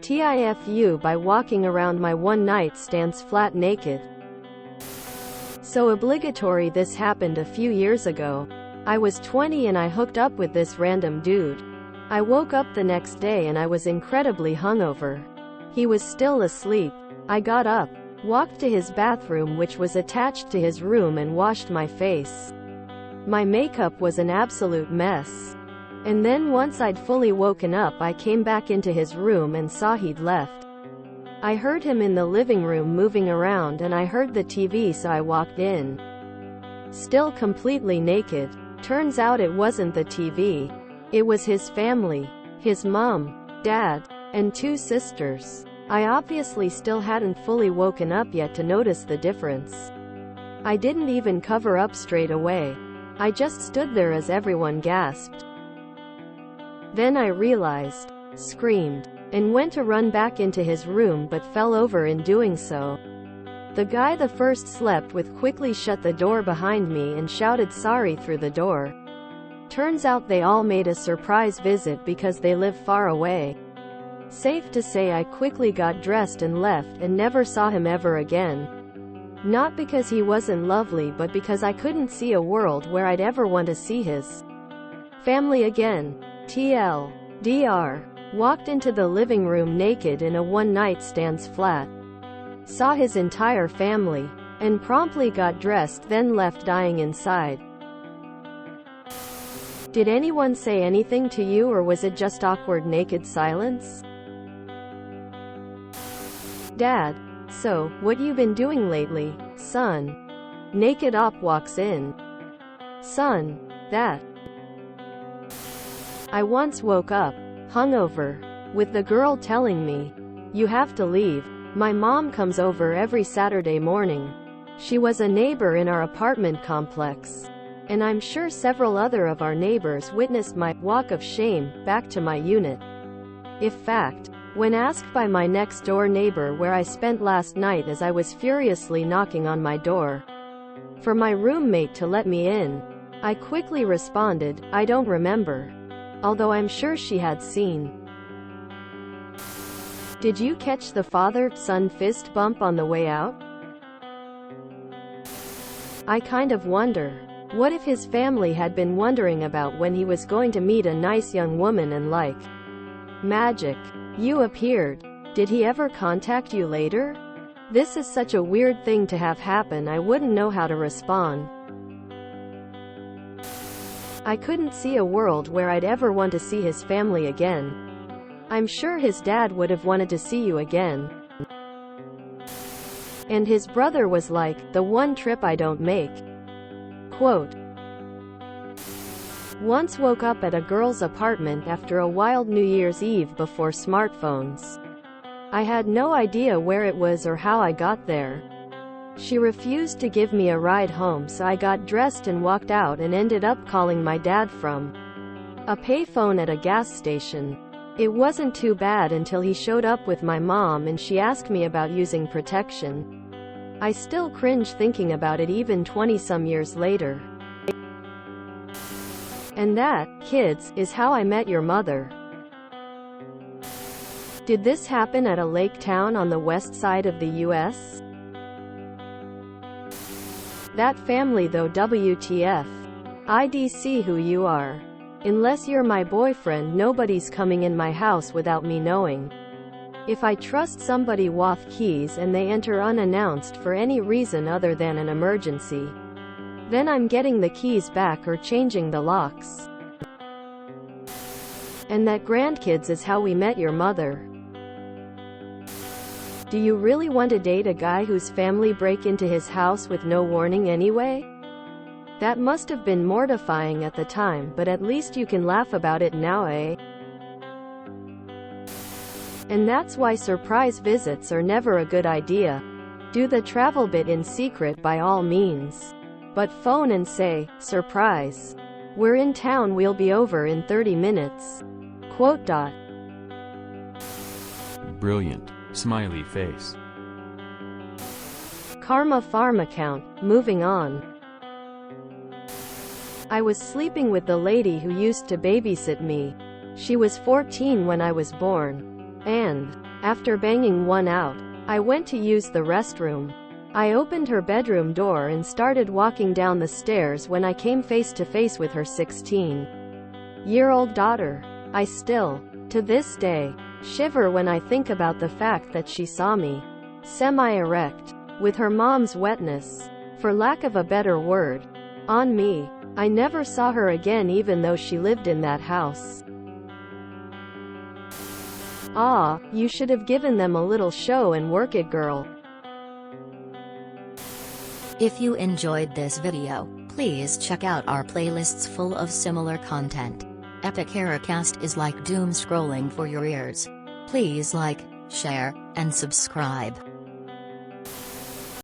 TIFU by walking around my one night stands flat naked. So obligatory. This happened a few years ago. I was 20 and I hooked up with this random dude. I woke up the next day and I was incredibly hungover. He was still asleep. I got up, walked to his bathroom which was attached to his room and washed my face. My makeup was an absolute mess. And then once I'd fully woken up I came back into his room and saw he'd left. I heard him in the living room moving around and I heard the TV, so I walked in. Still completely naked. Turns out it wasn't the TV. It was his family. His mom, dad, and 2 sisters. I obviously still hadn't fully woken up yet to notice the difference. I didn't even cover up straight away. I just stood there as everyone gasped. Then I realized, screamed, and went to run back into his room but fell over in doing so. The guy that first slept with quickly shut the door behind me and shouted sorry through the door. Turns out they all made a surprise visit because they live far away. Safe to say I quickly got dressed and left and never saw him ever again. Not because he wasn't lovely but because I couldn't see a world where I'd ever want to see his family again. TLDR. Walked into the living room naked in a one-night stands flat. Saw his entire family. And promptly got dressed, then left dying inside. Did anyone say anything to you, or was it just awkward naked silence? Dad. So, what you been doing lately, son? Naked op walks in. Son. That. I once woke up, hungover, with the girl telling me, "You have to leave." My mom comes over every Saturday morning. She was a neighbor in our apartment complex. And I'm sure several other of our neighbors witnessed my walk of shame back to my unit. In fact, when asked by my next-door neighbor where I spent last night as I was furiously knocking on my door for my roommate to let me in, I quickly responded, "I don't remember." Although I'm sure she had seen. Did you catch the father-son fist bump on the way out? I kind of wonder, what if his family had been wondering about when he was going to meet a nice young woman and like magic, you appeared. Did he ever contact you later? This is such a weird thing to have happen. I wouldn't know how to respond. I couldn't see a world where I'd ever want to see his family again. I'm sure his dad would have wanted to see you again. And his brother was like, the one trip I don't make. Quote. Once woke up at a girl's apartment after a wild New Year's Eve before smartphones. I had no idea where it was or how I got there. She refused to give me a ride home, so I got dressed and walked out and ended up calling my dad from a payphone at a gas station. It wasn't too bad until he showed up with my mom and she asked me about using protection. I still cringe thinking about it even 20-some years later. And that, kids, is how I met your mother. Did this happen at a lake town on the west side of the US? That family though, WTF. I'd see who you are. Unless you're my boyfriend, nobody's coming in my house without me knowing. If I trust somebody with keys and they enter unannounced for any reason other than an emergency, then I'm getting the keys back or changing the locks. And that grandkids is how we met your mother. Do you really want to date a guy whose family break into his house with no warning anyway? That must have been mortifying at the time, but at least you can laugh about it now, eh? And that's why surprise visits are never a good idea. Do the travel bit in secret by all means. But phone and say, "Surprise. We're in town, we'll be over in 30 minutes. Quote. Brilliant. Smiley face. Karma farm account. Moving on. I was sleeping with the lady who used to babysit me. She was 14 when I was born. And After banging one out, I went to use the restroom. I opened her bedroom door and started walking down the stairs when I came face to face with her 16-year-old daughter. I still, to this day, shiver when I think about the fact that she saw me, semi-erect, with her mom's wetness, for lack of a better word, on me. I never saw her again even though she lived in that house. Ah, you should have given them a little show and work it, girl. If you enjoyed this video, please check out our playlists full of similar content. Epic Haircast is like doom scrolling for your ears. Please like, share, and subscribe.